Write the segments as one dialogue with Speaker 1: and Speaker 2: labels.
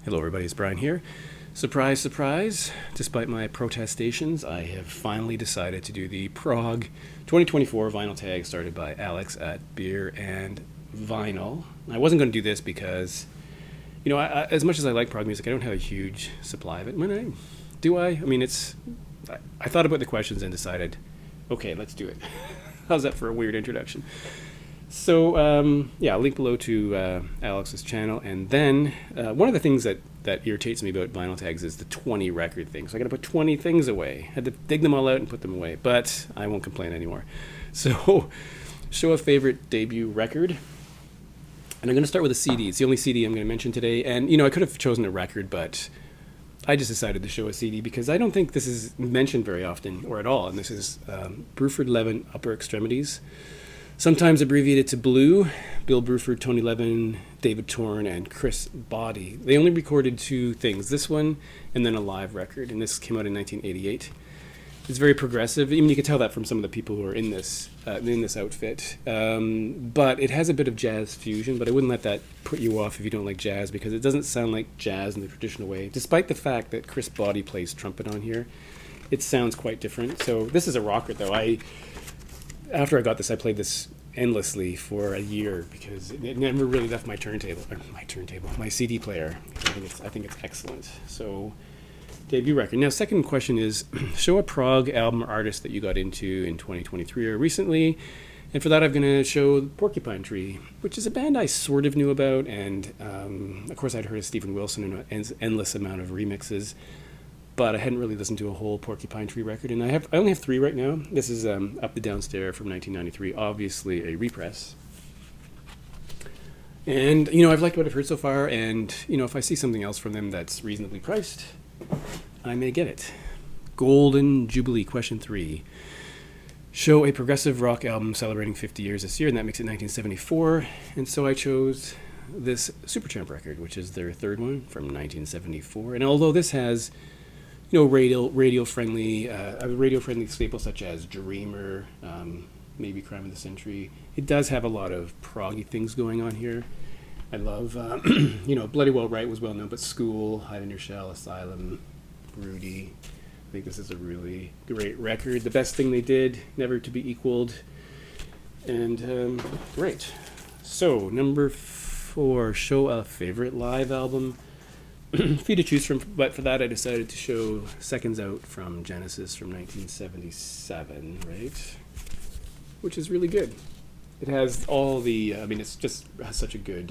Speaker 1: Hello, everybody. It's Brian here. Surprise, surprise. Despite my protestations, I have finally decided to do the Prog 2024 vinyl tag started by Alex at Beer and Vinyl. I wasn't going to do this because, as much as I like prog music, I don't have a huge supply of it. I mean, I thought about the questions and decided, okay, let's do it. How's that for a weird introduction? So, I'll link below to Alex's channel. And then one of the things that irritates me about vinyl tags is the 20 record thing. So I got to put 20 things away. I had to dig them all out and put them away. But I won't complain anymore. So, show a favorite debut record. And I'm going to start with a CD. It's the only CD I'm going to mention today. And, I could have chosen a record, but I just decided to show a CD because I don't think this is mentioned very often or at all. And this is Bruford Levin Upper Extremities. Sometimes abbreviated to Blue. Bill Bruford, Tony Levin, David Torn, and Chris Body. They only recorded two things, this one and then a live record, and this came out in 1988. It's very progressive. Even you can tell that from some of the people who are in this outfit. But it has a bit of jazz fusion, but I wouldn't let that put you off if you don't like jazz, because it doesn't sound like jazz in the traditional way. Despite the fact that Chris Body plays trumpet on here, it sounds quite different. So this is a rocker, though. After I got this, I played this endlessly for a year because it never really left my my CD player. I think it's excellent. So, debut record. Now, second question is, show a prog album or artist that you got into in 2023 or recently. And for that, I'm going to show Porcupine Tree, which is a band I sort of knew about. And, of course, I'd heard of Stephen Wilson and an endless amount of remixes. But I hadn't really listened to a whole Porcupine Tree record, and I only have three right now. This is Up the Downstairs from 1993, obviously a repress. And, I've liked what I've heard so far, and, if I see something else from them that's reasonably priced, I may get it. Golden Jubilee, question 3. Show a progressive rock album celebrating 50 years this year, and that makes it 1974, and so I chose this Supertramp record, which is their third one from 1974. And although this has radio friendly staples such as Dreamer, maybe Crime of the Century, it does have a lot of proggy things going on here. I love, Bloody Well Right was well known, but School, Hide in Your Shell, Asylum, Rudy. I think this is a really great record. The best thing they did, never to be equaled, and great. So number 4, show a favorite live album. A few to choose from, but for that I decided to show Seconds Out from Genesis from 1977, right? Which is really good. It has all the, it's just has such a good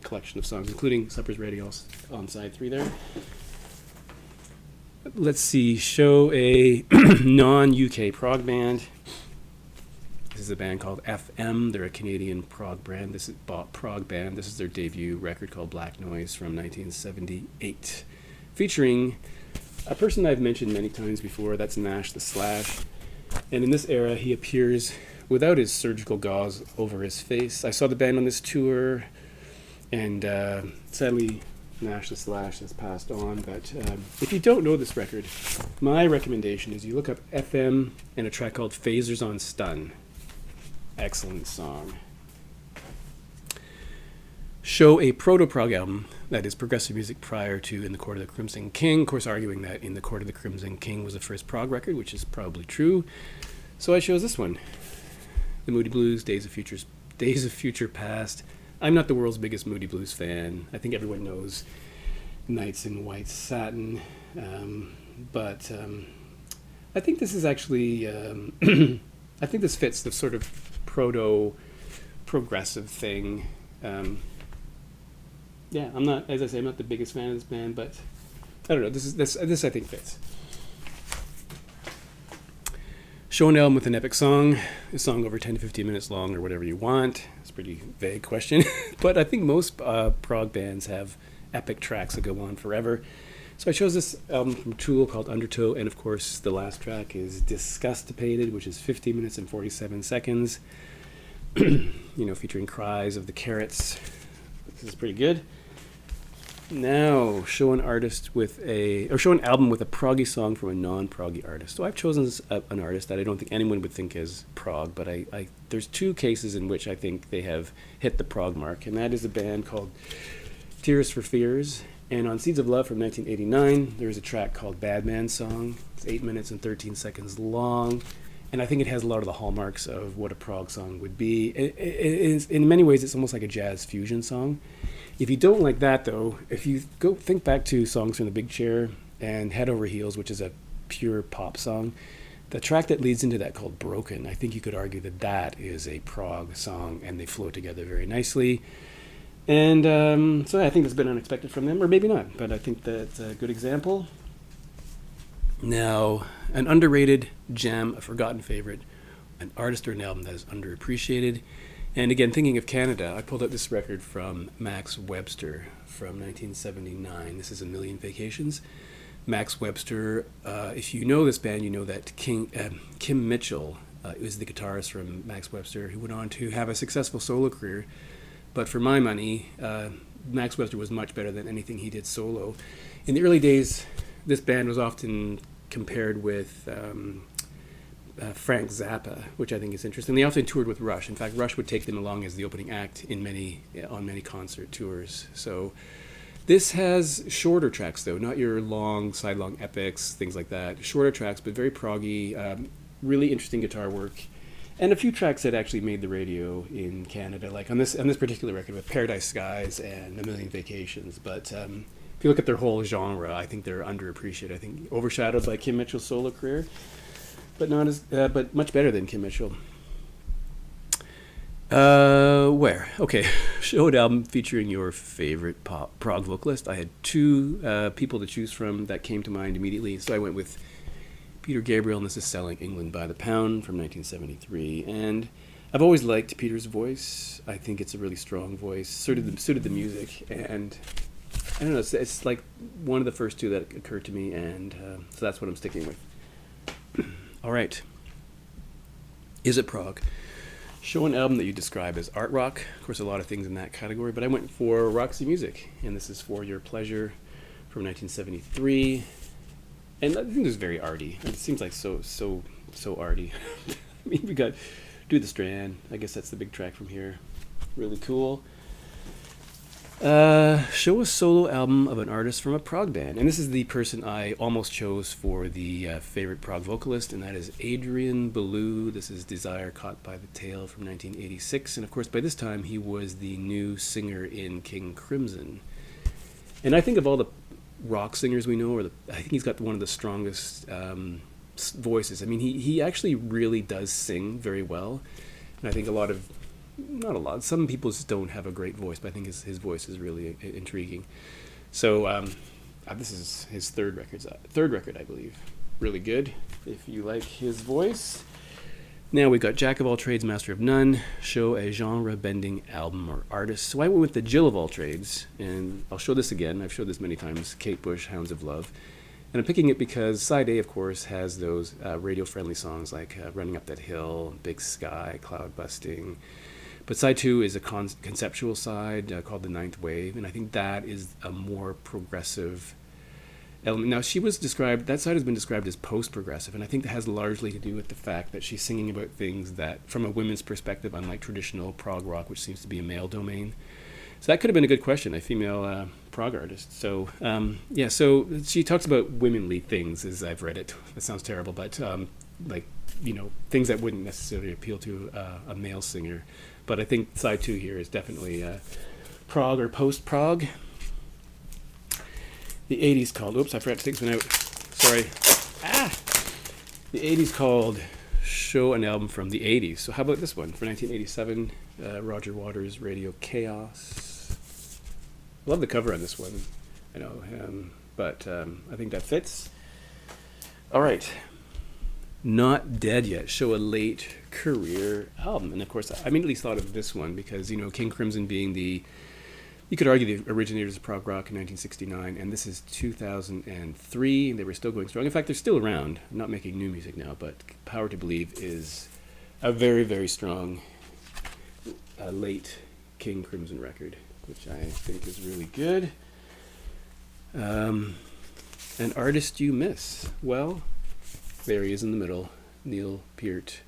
Speaker 1: collection of songs, including Supper's Ready on side 3 there. Let's see, show a non-UK prog band. This is a band called FM. They're a Canadian prog band. This is prog band. This is their debut record called Black Noise from 1978, featuring a person I've mentioned many times before. That's Nash the Slash. And in this era, he appears without his surgical gauze over his face. I saw the band on this tour, and sadly, Nash the Slash has passed on. But if you don't know this record, my recommendation is you look up FM and a track called Phasers on Stun. Excellent song. Show a proto-prog album that is progressive music prior to In the Court of the Crimson King. Of course, arguing that In the Court of the Crimson King was the first prog record, which is probably true. So I chose this one. The Moody Blues, Days of Future Past. I'm not the world's biggest Moody Blues fan. I think everyone knows Nights in White Satin. But I think this is actually... I think this fits the sort of proto-progressive thing. I'm not the biggest fan of this band, but I don't know. This I think fits. Show an album with an epic song, a song over 10 to 15 minutes long, or whatever you want. It's a pretty vague question, but I think most prog bands have epic tracks that go on forever. So I chose this album from Tool called Undertow, and of course the last track is Disgustipated, which is 15 minutes and 47 seconds. Featuring cries of the Carrots. This is pretty good. Now, show an album with a proggy song from a non-proggy artist. So I've chosen an artist that I don't think anyone would think is prog, but there's two cases in which I think they have hit the prog mark, and that is a band called Tears for Fears. And on Seeds of Love from 1989, there's a track called Bad Man's Song. It's 8 minutes and 13 seconds long. And I think it has a lot of the hallmarks of what a prog song would be. In many ways, it's almost like a jazz fusion song. If you don't like that, though, if you go think back to songs from The Big Chair and Head Over Heels, which is a pure pop song, the track that leads into that called Broken, I think you could argue that that is a prog song, and they flow together very nicely. And so I think that's been unexpected from them, or maybe not, but I think that's a good example. Now, an underrated gem, a forgotten favorite, an artist or an album that is underappreciated. And again, thinking of Canada, I pulled out this record from Max Webster from 1979. This is A Million Vacations. Max Webster, if you know this band, you know that Kim Mitchell is the guitarist from Max Webster, who went on to have a successful solo career. But for my money, Max Webster was much better than anything he did solo. In the early days, this band was often compared with Frank Zappa, which I think is interesting. They often toured with Rush. In fact, Rush would take them along as the opening act on many concert tours. So this has shorter tracks, though, not your sidelong epics, things like that. Shorter tracks, but very proggy, really interesting guitar work. And a few tracks that actually made the radio in Canada, like on this particular record with Paradise Skies and A Million Vacations. But if you look at their whole genre, I think they're underappreciated. I think overshadowed by Kim Mitchell's solo career, but not as but much better than Kim Mitchell. Where? Okay, show an album featuring your favorite prog vocalist. I had two people to choose from that came to mind immediately, so I went with Peter Gabriel, and this is Selling England by the Pound from 1973. And I've always liked Peter's voice. I think it's a really strong voice, suited the music, and I don't know, it's like one of the first two that occurred to me, and so that's what I'm sticking with. All right. Is it prog? Show an album that you describe as art rock. Of course, a lot of things in that category, but I went for Roxy Music, and this is For Your Pleasure from 1973. And I think it's very arty. It seems like so arty. I mean, we got Do the Strand. I guess that's the big track from here. Really cool. Show a solo album of an artist from a prog band. And this is the person I almost chose for the favorite prog vocalist, and that is Adrian Belew. This is Desire Caught by the Tail from 1986. And of course, by this time, he was the new singer in King Crimson. And I think of all the rock singers we know, I think he's got one of the strongest voices. I mean, he actually really does sing very well, and I think some people just don't have a great voice, but I think his voice is really intriguing. So this is his third record, I believe. Really good if you like his voice. Now we've got Jack of All Trades, Master of None. Show a genre-bending album or artist. So I went with the Jill of All Trades, and I'll show this again. I've showed this many times, Kate Bush, Hounds of Love. And I'm picking it because side A, of course, has those radio-friendly songs like Running Up That Hill, Big Sky, Cloud Busting. But side 2 is a conceptual side called The Ninth Wave, and I think that is a more progressive element. Now, that side has been described as post-progressive, and I think that has largely to do with the fact that she's singing about things that, from a women's perspective, unlike traditional prog rock, which seems to be a male domain. So that could have been a good question, a female prog artist. So, so she talks about womanly things, as I've read it. That sounds terrible, but things that wouldn't necessarily appeal to a male singer. But I think side 2 here is definitely prog or post-prog. The 80s called, oops, I forgot to take this one out. Sorry. The 80s called Show an Album from the 80s. So how about this one? For 1987, Roger Waters' Radio Chaos. I love the cover on this one. I know, but I think that fits. All right. Not Dead Yet. Show a late career album. And of course, I immediately thought of this one because, King Crimson being you could argue the originators of prog rock in 1969, and this is 2003, and they were still going strong. In fact, they're still around, not making new music now, but Power to Believe is a very, very strong late King Crimson record, which I think is really good. An artist you miss? Well, there he is in the middle, Neil Peart,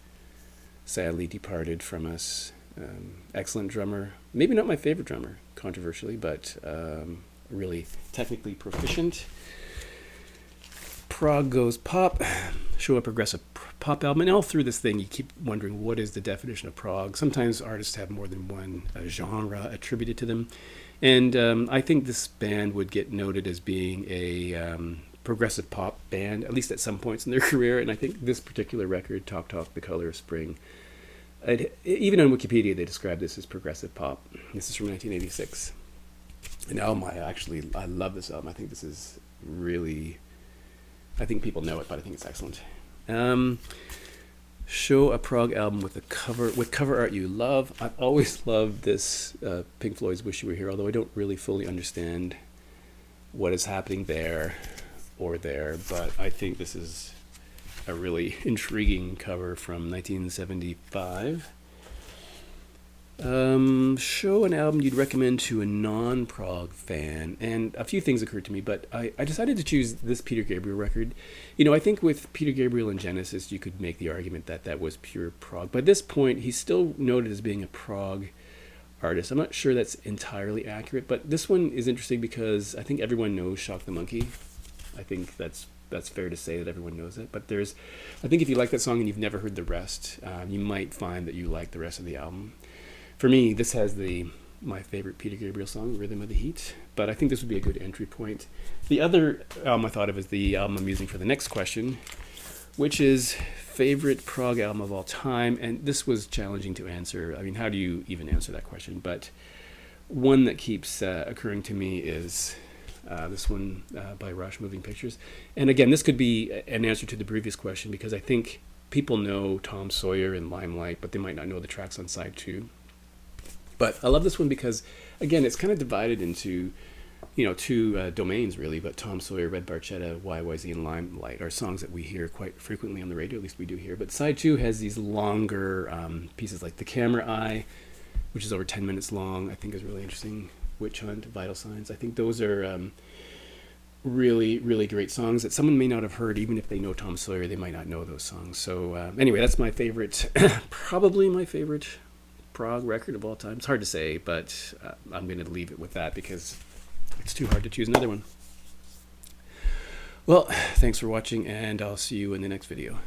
Speaker 1: sadly departed from us. Excellent drummer. Maybe not my favorite drummer. controversially, but really technically proficient. Prog goes pop, show a progressive pop album. And all through this thing, you keep wondering, what is the definition of prog? Sometimes artists have more than one genre attributed to them. And I think this band would get noted as being a progressive pop band, at least at some points in their career. And I think this particular record, Talk Talk, The Color of Spring, even on Wikipedia, they describe this as progressive pop. This is from 1986. An album I love this album. I think this is really... I think people know it, but I think it's excellent. Show a prog album with cover art you love. I've always loved this Pink Floyd's Wish You Were Here, although I don't really fully understand what is happening there or there, but I think this is a really intriguing cover from 1975. Show an album you'd recommend to a non-prog fan. And a few things occurred to me, but I decided to choose this Peter Gabriel record. You know, I think with Peter Gabriel and Genesis, you could make the argument that that was pure prog. But at this point, he's still noted as being a prog artist. I'm not sure that's entirely accurate, but this one is interesting because I think everyone knows Shock the Monkey. I think that's fair to say that everyone knows it. But I think if you like that song and you've never heard the rest, you might find that you like the rest of the album. For me, this has my favorite Peter Gabriel song, Rhythm of the Heat, but I think this would be a good entry point. The other album I thought of is the album I'm using for the next question, which is favorite prog album of all time, and this was challenging to answer. I mean, how do you even answer that question? But one that keeps occurring to me is this one by Rush, Moving Pictures. And again, this could be an answer to the previous question because I think people know Tom Sawyer and Limelight, but they might not know the tracks on side 2. But I love this one because, again, it's kind of divided into, two domains, really. But Tom Sawyer, Red Barchetta, YYZ, and Limelight are songs that we hear quite frequently on the radio, at least we do here. But side 2 has these longer pieces like The Camera Eye, which is over 10 minutes long, I think is really interesting. Witch Hunt, Vital Signs. I think those are really, really great songs that someone may not have heard. Even if they know Tom Sawyer, they might not know those songs. So anyway, that's my favorite, probably my favorite prog record of all time. It's hard to say, but I'm going to leave it with that because it's too hard to choose another one. Well, thanks for watching, and I'll see you in the next video.